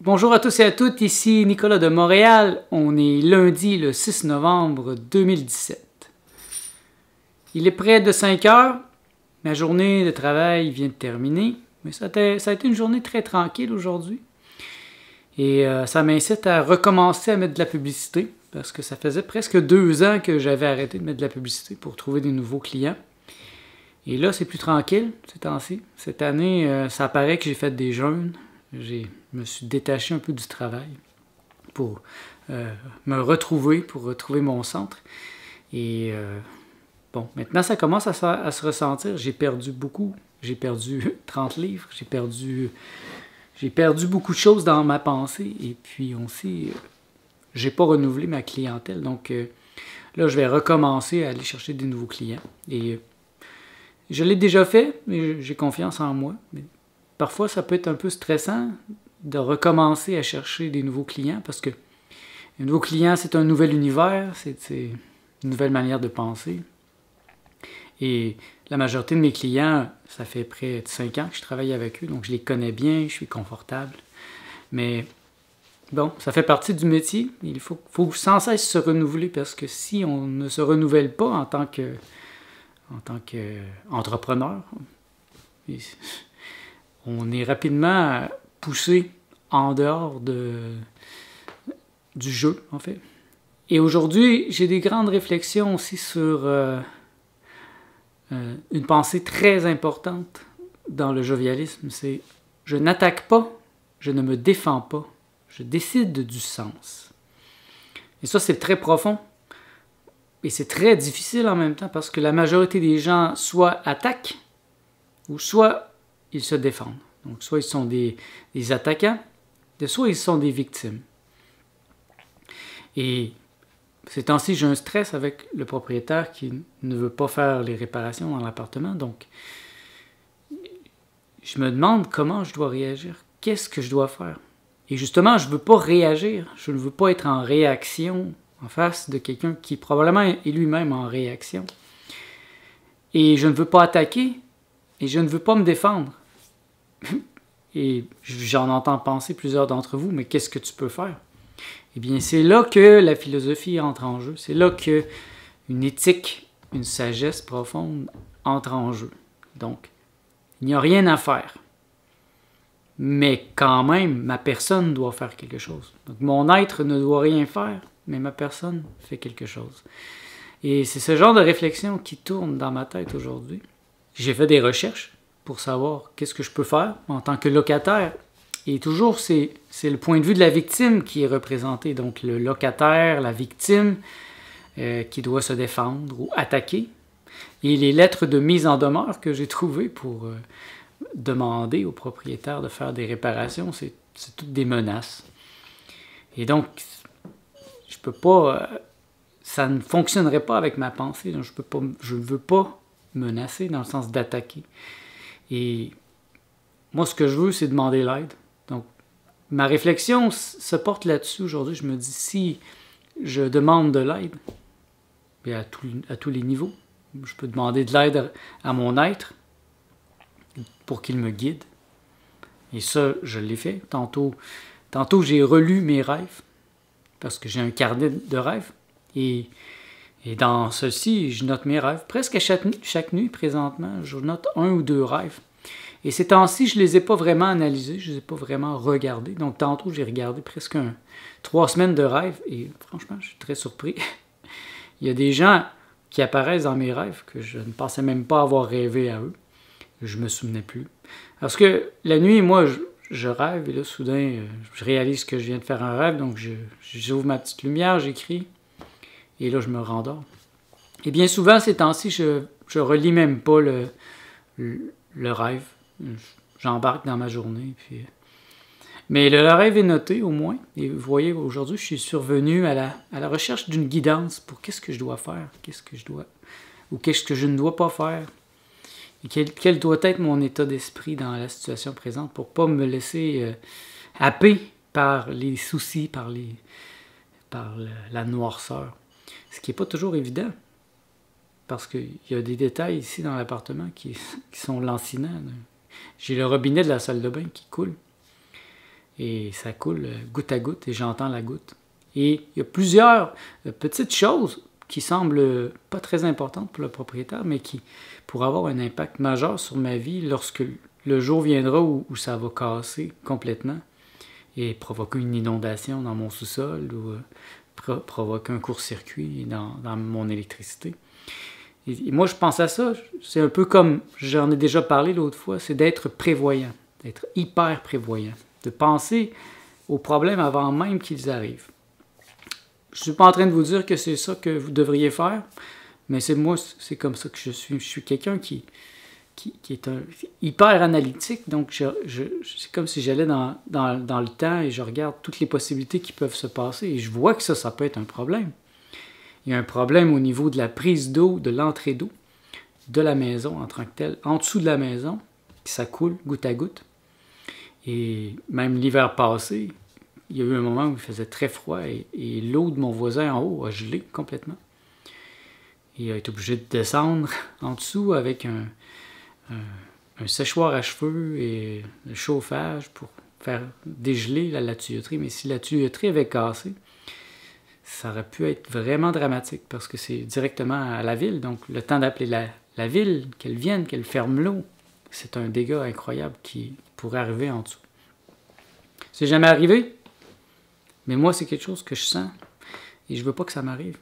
Bonjour à tous et à toutes, ici Nicolas de Montréal. On est lundi le 6 novembre 2017. Il est près de 5 heures. Ma journée de travail vient de terminer. Mais ça a été une journée très tranquille aujourd'hui. Et ça m'incite à recommencer à mettre de la publicité. Parce que ça faisait presque 2 ans que j'avais arrêté de mettre de la publicité pour trouver des nouveaux clients. Et là, c'est plus tranquille ces temps-ci. Cette année, ça paraît que j'ai fait des jeûnes. Je me suis détaché un peu du travail pour me retrouver, pour retrouver mon centre. Et bon, maintenant ça commence à se ressentir. J'ai perdu beaucoup. J'ai perdu 30 livres. J'ai perdu beaucoup de choses dans ma pensée. Et puis aussi, j'ai pas renouvelé ma clientèle. Donc là, je vais recommencer à aller chercher des nouveaux clients. Et je l'ai déjà fait, mais j'ai confiance en moi. Mais parfois, ça peut être un peu stressant de recommencer à chercher des nouveaux clients parce que un nouveau client, c'est un nouvel univers, c'est une nouvelle manière de penser. Et la majorité de mes clients, ça fait près de 5 ans que je travaille avec eux, donc je les connais bien, je suis confortable. Mais bon, ça fait partie du métier. Il faut sans cesse se renouveler parce que si on ne se renouvelle pas en tant qu'entrepreneur, on est rapidement poussé en dehors du jeu, en fait. Et aujourd'hui, j'ai des grandes réflexions aussi sur une pensée très importante dans le jovialisme. C'est « je n'attaque pas, je ne me défends pas, je décide du sens ». Et ça, c'est très profond. Et c'est très difficile en même temps parce que la majorité des gens soit attaquent ou soit ils se défendent. Donc, soit ils sont des attaquants, soit ils sont des victimes. Et ces temps-ci, j'ai un stress avec le propriétaire qui ne veut pas faire les réparations dans l'appartement. Donc, je me demande comment je dois réagir. Qu'est-ce que je dois faire? Et justement, je ne veux pas réagir. Je ne veux pas être en réaction en face de quelqu'un qui probablement est lui-même en réaction. Et je ne veux pas attaquer. Et je ne veux pas me défendre. Et j'en entends penser plusieurs d'entre vous, mais qu'est-ce que tu peux faire? Eh bien, c'est là que la philosophie entre en jeu. C'est là que une éthique, une sagesse profonde entre en jeu. Donc, il n'y a rien à faire. Mais quand même, ma personne doit faire quelque chose. Donc, mon être ne doit rien faire, mais ma personne fait quelque chose. Et c'est ce genre de réflexion qui tourne dans ma tête aujourd'hui. J'ai fait des recherches pour savoir qu'est-ce que je peux faire en tant que locataire. Et toujours, c'est le point de vue de la victime qui est représenté. Donc, le locataire, la victime, qui doit se défendre ou attaquer. Et les lettres de mise en demeure que j'ai trouvées pour demander au propriétaire de faire des réparations, c'est toutes des menaces. Et donc, je peux pas... ça ne fonctionnerait pas avec ma pensée. Donc je ne veux pas menacer dans le sens d'attaquer. Et moi, ce que je veux, c'est demander l'aide. Donc, ma réflexion se porte là-dessus aujourd'hui. Je me dis, si je demande de l'aide, à tous les niveaux, je peux demander de l'aide à mon être pour qu'il me guide. Et ça, je l'ai fait. Tantôt j'ai relu mes rêves, parce que j'ai un carnet de rêves. Et dans ceci, je note mes rêves. Presque chaque nuit, présentement, je note 1 ou 2 rêves. Et ces temps-ci, je ne les ai pas vraiment analysés, je ne les ai pas vraiment regardés. Donc, tantôt, j'ai regardé presque 3 semaines de rêves. Et franchement, je suis très surpris. Il y a des gens qui apparaissent dans mes rêves que je ne pensais même pas avoir rêvé à eux. Je ne me souvenais plus. Parce que la nuit, moi, je rêve. Et là, soudain, je réalise que je viens de faire un rêve. Donc, j'ouvre ma petite lumière, j'écris. Et là, je me rendors. Et bien souvent, ces temps-ci, je relis même pas le rêve. J'embarque dans ma journée. Mais le rêve est noté, au moins. Et vous voyez, aujourd'hui, je suis survenu à la recherche d'une guidance pour qu'est-ce que je dois faire, ou qu'est-ce que je ne dois pas faire. Et quel doit être mon état d'esprit dans la situation présente pour ne pas me laisser happer par les soucis, par la noirceur. Ce qui n'est pas toujours évident, parce qu'il y a des détails ici dans l'appartement qui sont lancinants. J'ai le robinet de la salle de bain qui coule. et ça coule goutte à goutte et j'entends la goutte. Et il y a plusieurs petites choses qui semblent pas très importantes pour le propriétaire, mais qui pourraient avoir un impact majeur sur ma vie lorsque le jour viendra où ça va casser complètement et provoquer une inondation dans mon sous-sol ou provoquer un court-circuit dans mon électricité. Et moi, je pense à ça, c'est un peu comme, j'en ai déjà parlé l'autre fois, c'est d'être prévoyant, d'être hyper prévoyant, de penser aux problèmes avant même qu'ils arrivent. Je ne suis pas en train de vous dire que c'est ça que vous devriez faire, mais c'est comme ça que je suis. Je suis quelqu'un qui est hyper analytique, donc c'est comme si j'allais dans le temps et je regarde toutes les possibilités qui peuvent se passer et je vois que ça peut être un problème. Il y a un problème au niveau de la prise d'eau, de l'entrée d'eau de la maison en tant que telle, en dessous de la maison, ça coule goutte à goutte. Et même l'hiver passé, il y a eu un moment où il faisait très froid et l'eau de mon voisin en haut a gelé complètement. Il a été obligé de descendre en dessous avec un séchoir à cheveux et le chauffage pour faire dégeler la tuyauterie. Mais si la tuyauterie avait cassé, ça aurait pu être vraiment dramatique parce que c'est directement à la ville. Donc, le temps d'appeler la ville, qu'elle vienne, qu'elle ferme l'eau, c'est un dégât incroyable qui pourrait arriver en dessous. C'est jamais arrivé, mais moi, c'est quelque chose que je sens et je veux pas que ça m'arrive.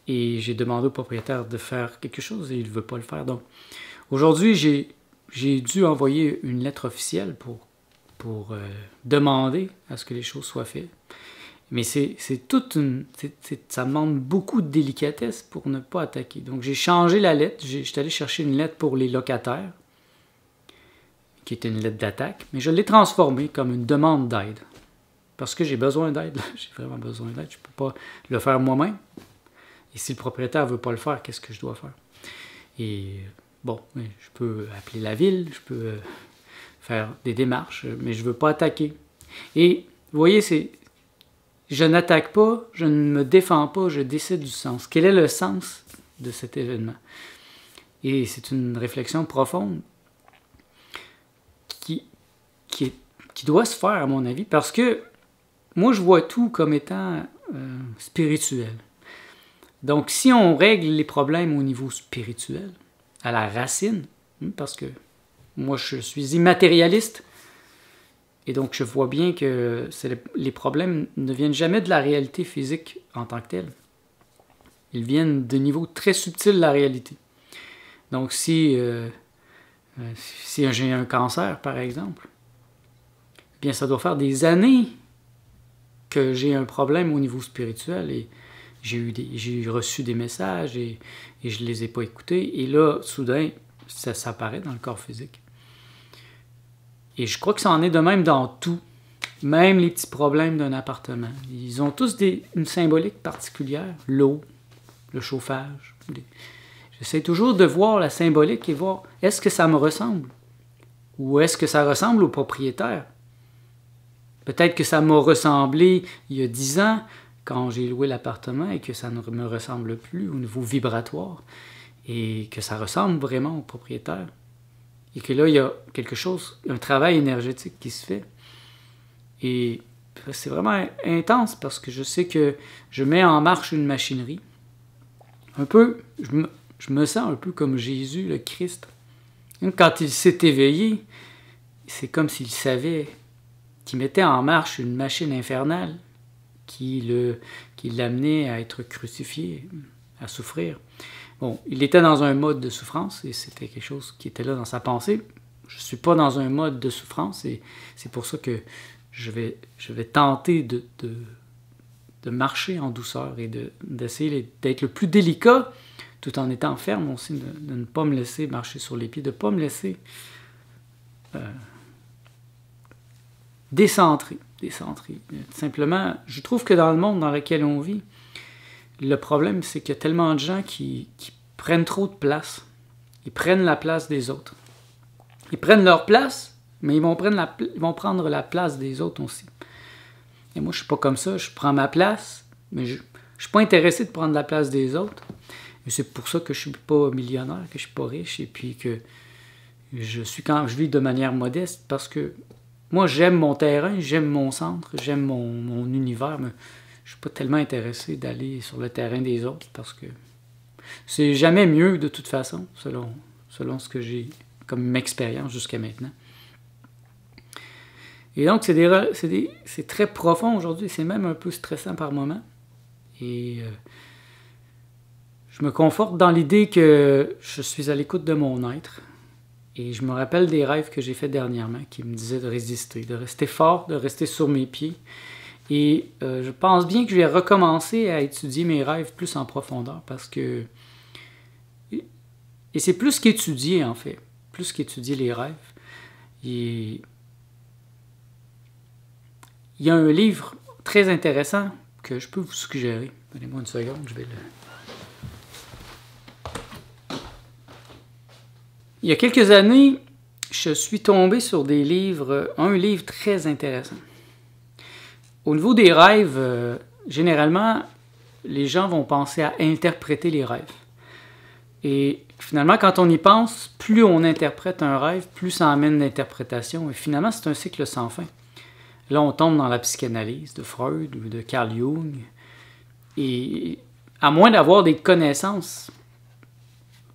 Et j'ai demandé au propriétaire de faire quelque chose et il ne veut pas le faire. Donc, aujourd'hui, j'ai dû envoyer une lettre officielle pour demander à ce que les choses soient faites. Mais ça demande beaucoup de délicatesse pour ne pas attaquer. Donc, j'ai changé la lettre. J'étais allé chercher une lettre pour les locataires, qui était une lettre d'attaque, mais je l'ai transformée comme une demande d'aide. Parce que j'ai besoin d'aide. J'ai vraiment besoin d'aide. Je ne peux pas le faire moi-même. Et si le propriétaire ne veut pas le faire, qu'est-ce que je dois faire? Et bon, je peux appeler la ville, je peux faire des démarches, mais je ne veux pas attaquer. Et vous voyez, je n'attaque pas, je ne me défends pas, je décide du sens. Quel est le sens de cet événement? Et c'est une réflexion profonde qui doit se faire, à mon avis, parce que moi, je vois tout comme étant spirituel. Donc, si on règle les problèmes au niveau spirituel, à la racine, parce que moi, je suis immatérialiste, et donc je vois bien que les problèmes ne viennent jamais de la réalité physique en tant que telle. Ils viennent de niveaux très subtils de la réalité. Donc, si j'ai un cancer, par exemple, eh bien, ça doit faire des années que j'ai un problème au niveau spirituel et j'ai reçu des messages et je ne les ai pas écoutés. Et là, soudain, ça apparaît dans le corps physique. Et je crois que ça en est de même dans tout. Même les petits problèmes d'un appartement. Ils ont tous une symbolique particulière. L'eau, le chauffage. J'essaie toujours de voir la symbolique et voir, est-ce que ça me ressemble? Ou est-ce que ça ressemble au propriétaire? Peut-être que ça m'a ressemblé il y a 10 ans, quand j'ai loué l'appartement, et que ça ne me ressemble plus au niveau vibratoire, et que ça ressemble vraiment au propriétaire. Et que là, il y a quelque chose, un travail énergétique qui se fait. Et c'est vraiment intense parce que je sais que je mets en marche une machinerie. Un peu, je me sens un peu comme Jésus, le Christ. Quand il s'est éveillé, c'est comme s'il savait qu'il mettait en marche une machine infernale qui l'amenait à être crucifié, à souffrir. Bon, il était dans un mode de souffrance et c'était quelque chose qui était là dans sa pensée. Je ne suis pas dans un mode de souffrance et c'est pour ça que je vais tenter de marcher en douceur et d'essayer d'être le plus délicat tout en étant ferme aussi, de ne pas me laisser marcher sur les pieds, de ne pas me laisser décentrer. Simplement, je trouve que dans le monde dans lequel on vit, le problème, c'est qu'il y a tellement de gens qui prennent trop de place. Ils prennent la place des autres. Ils prennent leur place, mais ils vont prendre la place des autres aussi. Et moi, je ne suis pas comme ça. Je prends ma place, mais je ne suis pas intéressé de prendre la place des autres. Et c'est pour ça que je ne suis pas millionnaire, que je ne suis pas riche, et puis que je vis de manière modeste, parce que moi, j'aime mon terrain, j'aime mon centre, j'aime mon univers, mais je suis pas tellement intéressé d'aller sur le terrain des autres parce que c'est jamais mieux de toute façon, selon ce que j'ai comme expérience jusqu'à maintenant. Et donc, c'est très profond aujourd'hui, c'est même un peu stressant par moments. Et je me conforte dans l'idée que je suis à l'écoute de mon être. Et je me rappelle des rêves que j'ai faits dernièrement qui me disaient de résister, de rester fort, de rester sur mes pieds. Et je pense bien que je vais recommencer à étudier mes rêves plus en profondeur parce que... Et c'est plus qu'étudier en fait, plus qu'étudier les rêves. Et il y a un livre très intéressant que je peux vous suggérer. Donnez-moi une seconde, je vais le... Il y a quelques années, je suis tombé sur un livre très intéressant. Au niveau des rêves, généralement, les gens vont penser à interpréter les rêves. Et finalement, quand on y pense, plus on interprète un rêve, plus ça amène l'interprétation. Et finalement, c'est un cycle sans fin. Là, on tombe dans la psychanalyse de Freud ou de Carl Jung. Et à moins d'avoir des connaissances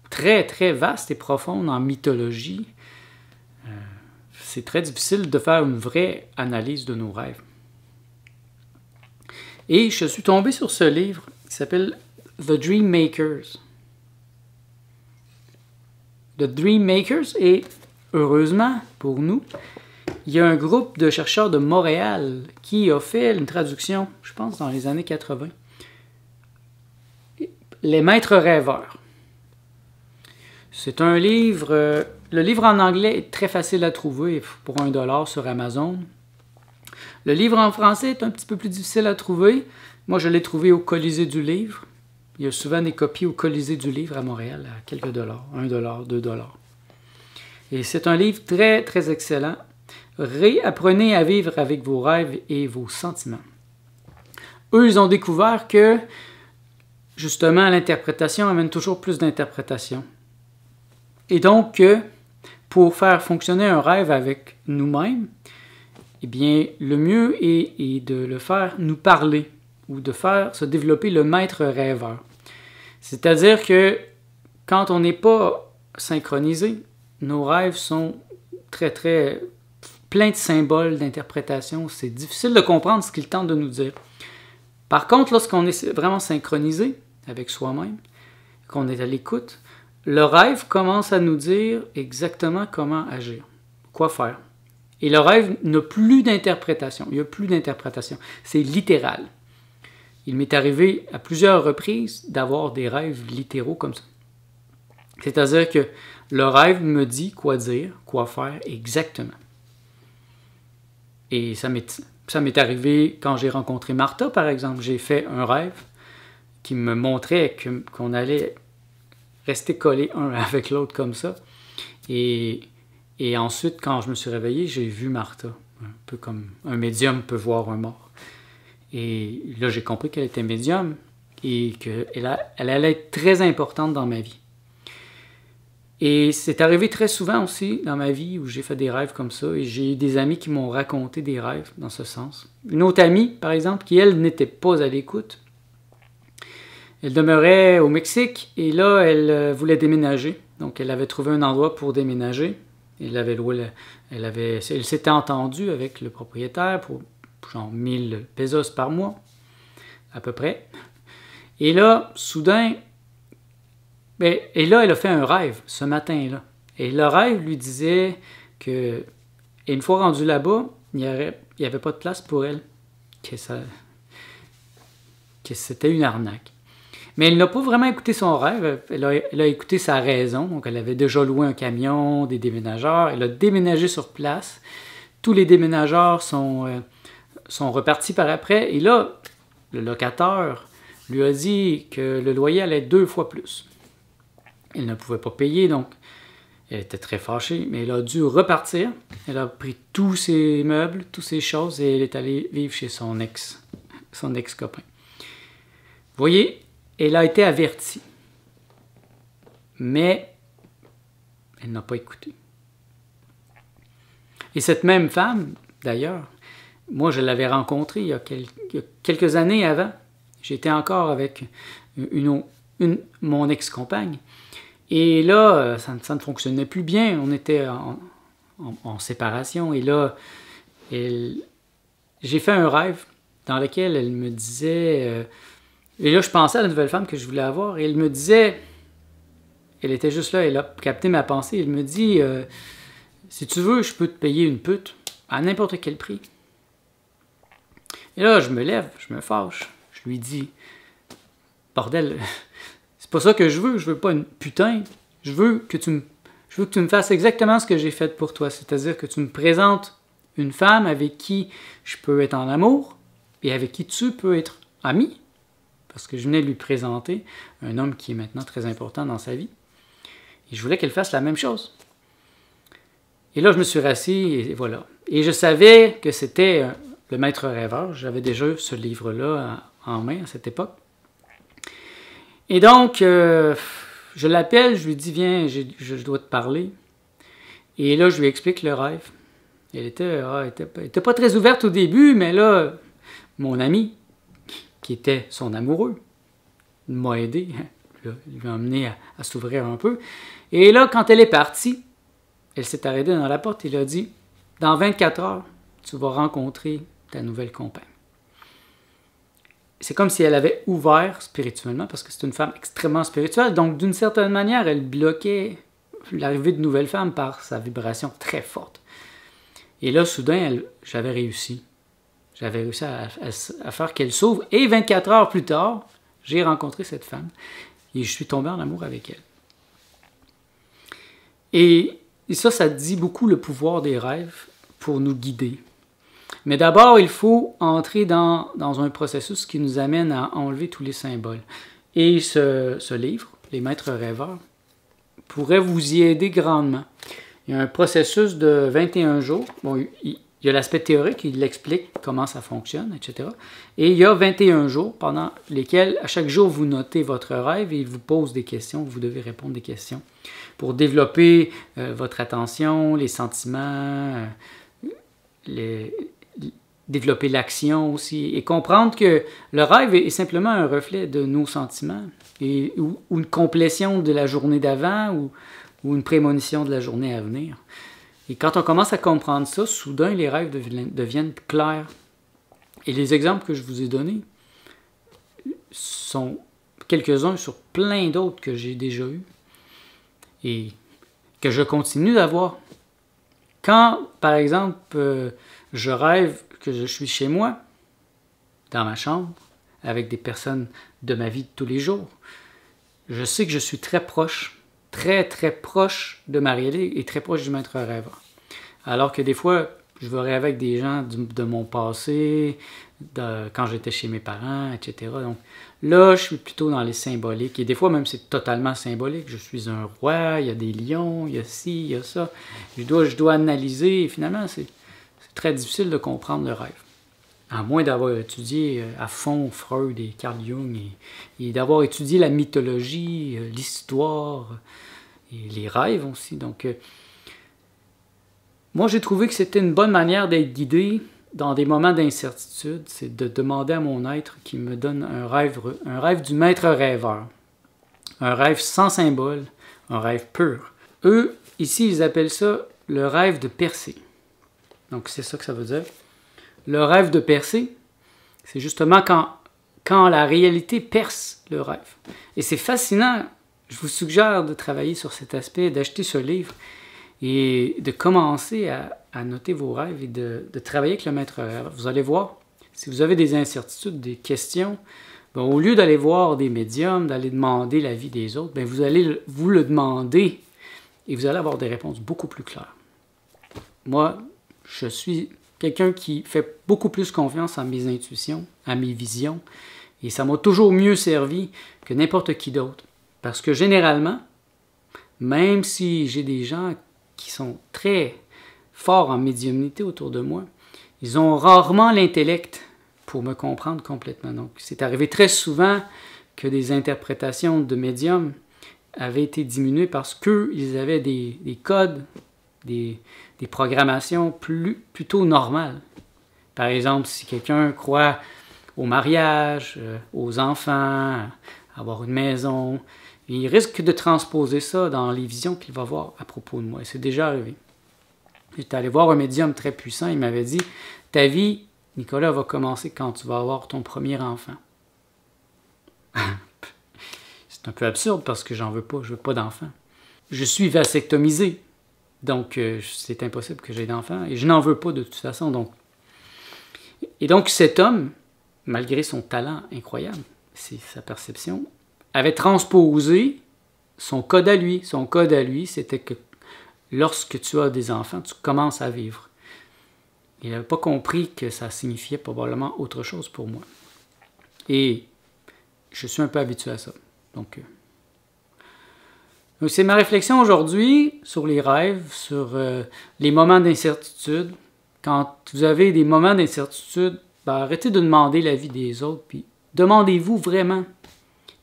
très, très vastes et profondes en mythologie, c'est très difficile de faire une vraie analyse de nos rêves. Et je suis tombé sur ce livre qui s'appelle The Dream Makers. The Dream Makers, et heureusement pour nous, il y a un groupe de chercheurs de Montréal qui a fait une traduction, je pense, dans les années 80. Les Maîtres rêveurs. C'est un livre... le livre en anglais est très facile à trouver pour $1 sur Amazon. Le livre en français est un petit peu plus difficile à trouver. Moi, je l'ai trouvé au Colisée du Livre. Il y a souvent des copies au Colisée du Livre à Montréal à quelques dollars, $1, $2. Et c'est un livre très, très excellent. Réapprenez à vivre avec vos rêves et vos sentiments. Eux, ils ont découvert que, justement, l'interprétation amène toujours plus d'interprétation. Et donc, pour faire fonctionner un rêve avec nous-mêmes, eh bien, le mieux est de le faire nous parler ou de faire se développer le maître rêveur. C'est-à-dire que quand on n'est pas synchronisé, nos rêves sont très, très pleins de symboles, d'interprétations. C'est difficile de comprendre ce qu'ils tentent de nous dire. Par contre, lorsqu'on est vraiment synchronisé avec soi-même, qu'on est à l'écoute, le rêve commence à nous dire exactement comment agir, quoi faire. Et le rêve n'a plus d'interprétation. Il n'y a plus d'interprétation. C'est littéral. Il m'est arrivé à plusieurs reprises d'avoir des rêves littéraux comme ça. C'est-à-dire que le rêve me dit quoi dire, quoi faire exactement. Et ça m'est arrivé quand j'ai rencontré Martha, par exemple. J'ai fait un rêve qui me montrait qu'on allait rester collés un avec l'autre comme ça. Et ensuite, quand je me suis réveillé, j'ai vu Martha. Un peu comme un médium peut voir un mort. Et là, j'ai compris qu'elle était médium et qu'elle allait être très importante dans ma vie. Et c'est arrivé très souvent aussi dans ma vie où j'ai fait des rêves comme ça et j'ai eu des amis qui m'ont raconté des rêves dans ce sens. Une autre amie, par exemple, qui, elle, n'était pas à l'écoute. Elle demeurait au Mexique et là, elle voulait déménager. Donc, elle avait trouvé un endroit pour déménager. Elle s'était entendue avec le propriétaire pour genre 1000 pesos par mois, à peu près. Et là, soudain, elle a fait un rêve ce matin-là. Et le rêve lui disait que, une fois rendue là-bas, il n'y avait pas de place pour elle, que c'était une arnaque. Mais elle n'a pas vraiment écouté son rêve, elle a écouté sa raison. Donc, elle avait déjà loué un camion, des déménageurs, elle a déménagé sur place. Tous les déménageurs sont repartis par après. Et là, le locataire lui a dit que le loyer allait être 2 fois plus. Elle ne pouvait pas payer, donc elle était très fâchée, mais elle a dû repartir. Elle a pris tous ses meubles, toutes ses choses, et elle est allée vivre chez son ex-copain. Vous voyez, elle a été avertie, mais elle n'a pas écouté. Et cette même femme, d'ailleurs. Moi, je l'avais rencontré il y a quelques années avant. J'étais encore avec mon ex-compagne. Et là, ça ne fonctionnait plus bien. On était en séparation. Et là, j'ai fait un rêve dans lequel elle me disait... et là, je pensais à la nouvelle femme que je voulais avoir. Et elle me disait... Elle était juste là, elle a capté ma pensée. Elle me dit, si tu veux, je peux te payer une pute à n'importe quel prix. Et là, je me lève, je me fâche. Je lui dis, bordel, c'est pas ça que je veux pas une putain. Je veux que tu me fasses exactement ce que j'ai fait pour toi. C'est-à-dire que tu me présentes une femme avec qui je peux être en amour et avec qui tu peux être ami. Parce que je venais de lui présenter un homme qui est maintenant très important dans sa vie. Et je voulais qu'elle fasse la même chose. Et là, je me suis rassis et voilà. Et je savais que c'était Le Maître Rêveur. J'avais déjà eu ce livre-là en main à cette époque. Et donc, je l'appelle, je lui dis, viens, je dois te parler. Et là, je lui explique le rêve. Elle était pas très ouverte au début, mais là, mon ami, qui était son amoureux, m'a aidé, il m'a amené à s'ouvrir un peu. Et là, quand elle est partie, elle s'est arrêtée dans la porte et elle a dit, dans 24 heures, tu vas rencontrer ta nouvelle compagne. C'est comme si elle avait ouvert spirituellement, parce que c'est une femme extrêmement spirituelle, donc d'une certaine manière, elle bloquait l'arrivée de nouvelles femmes par sa vibration très forte. Et là, soudain, j'avais réussi. J'avais réussi à faire qu'elle s'ouvre. Et 24 heures plus tard, j'ai rencontré cette femme et je suis tombé en amour avec elle. Et ça dit beaucoup le pouvoir des rêves pour nous guider. Mais d'abord, il faut entrer dans un processus qui nous amène à enlever tous les symboles. Et ce livre, Les Maîtres Rêveurs, pourrait vous y aider grandement. Il y a un processus de 21 jours. Bon, il y a l'aspect théorique, il explique comment ça fonctionne, etc. Et il y a 21 jours pendant lesquels, à chaque jour, vous notez votre rêve et il vous pose des questions. Vous devez répondre des questions pour développer votre attention, les sentiments, développer l'action aussi, et comprendre que le rêve est simplement un reflet de nos sentiments, ou une complétion de la journée d'avant, ou une prémonition de la journée à venir. Et quand on commence à comprendre ça, soudain, les rêves deviennent clairs. Et les exemples que je vous ai donnés sont quelques-uns sur plein d'autres que j'ai déjà eus et que je continue d'avoir. Quand, par exemple, je rêve que je suis chez moi, dans ma chambre, avec des personnes de ma vie de tous les jours, je sais que je suis très proche de ma réalité et très proche du maître rêveur. Alors que des fois, je vais rêver avec des gens de mon passé, quand j'étais chez mes parents, etc. Donc là, je suis plutôt dans les symboliques. Et des fois, même, c'est totalement symbolique. Je suis un roi, il y a des lions, il y a ci, il y a ça. Je dois analyser. Et finalement, c'est très difficile de comprendre le rêve. À moins d'avoir étudié à fond Freud et Carl Jung et d'avoir étudié la mythologie, l'histoire et les rêves aussi. Donc, moi, j'ai trouvé que c'était une bonne manière d'être guidé dans des moments d'incertitude. C'est de demander à mon être qui me donne un rêve du maître rêveur. Un rêve sans symbole, un rêve pur. Eux, ici, ils appellent ça le rêve de percée. Donc, c'est ça que ça veut dire. Le rêve de percée, c'est justement quand la réalité perce le rêve. Et c'est fascinant. Je vous suggère de travailler sur cet aspect, d'acheter ce livre et de commencer à noter vos rêves et de travailler avec le maître rêve. Vous allez voir, si vous avez des incertitudes, des questions, ben, au lieu d'aller voir des médiums, d'aller demander l'avis des autres, ben, vous allez vous le demander et vous allez avoir des réponses beaucoup plus claires. Moi, je suis quelqu'un qui fait beaucoup plus confiance à mes intuitions, à mes visions, et ça m'a toujours mieux servi que n'importe qui d'autre. Parce que généralement, même si j'ai des gens qui sont très forts en médiumnité autour de moi, ils ont rarement l'intellect pour me comprendre complètement. Donc, c'est arrivé très souvent que des interprétations de médiums avaient été diminuées parce qu'ils avaient des codes des programmations plutôt normales. Par exemple, si quelqu'un croit au mariage, aux enfants, à avoir une maison, il risque de transposer ça dans les visions qu'il va voir à propos de moi. Et c'est déjà arrivé. J'étais allé voir un médium très puissant, il m'avait dit « Ta vie, Nicolas, va commencer quand tu vas avoir ton premier enfant. » C'est un peu absurde parce que je veux pas d'enfant. Je suis vasectomisé, donc c'est impossible que j'aie d'enfant, et je n'en veux pas de toute façon. Et donc cet homme, malgré son talent incroyable, c'est sa perception, avait transposé son code à lui. Son code à lui, c'était que lorsque tu as des enfants, tu commences à vivre. Il n'avait pas compris que ça signifiait probablement autre chose pour moi. Et je suis un peu habitué à ça. Donc c'est ma réflexion aujourd'hui sur les rêves, sur les moments d'incertitude. Quand vous avez des moments d'incertitude, arrêtez de demander l'avis des autres, puis demandez-vous vraiment.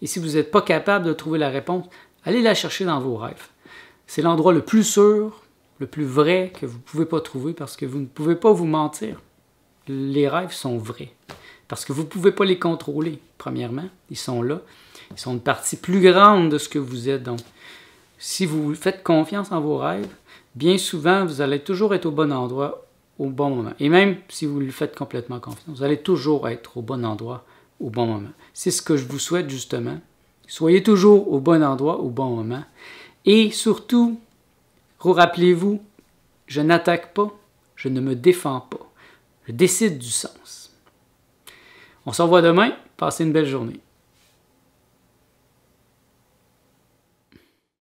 Et si vous n'êtes pas capable de trouver la réponse, allez la chercher dans vos rêves. C'est l'endroit le plus sûr, le plus vrai que vous ne pouvez pas trouver parce que vous ne pouvez pas vous mentir. Les rêves sont vrais. Parce que vous ne pouvez pas les contrôler, premièrement. Ils sont là. Ils sont une partie plus grande de ce que vous êtes. Donc, si vous faites confiance en vos rêves, bien souvent, vous allez toujours être au bon endroit au bon moment. Et même si vous lui faites complètement confiance, vous allez toujours être au bon endroit au bon moment. C'est ce que je vous souhaite justement. Soyez toujours au bon endroit au bon moment. Et surtout, rappelez-vous, je n'attaque pas, je ne me défends pas. Je décide du sens. On se revoit demain. Passez une belle journée.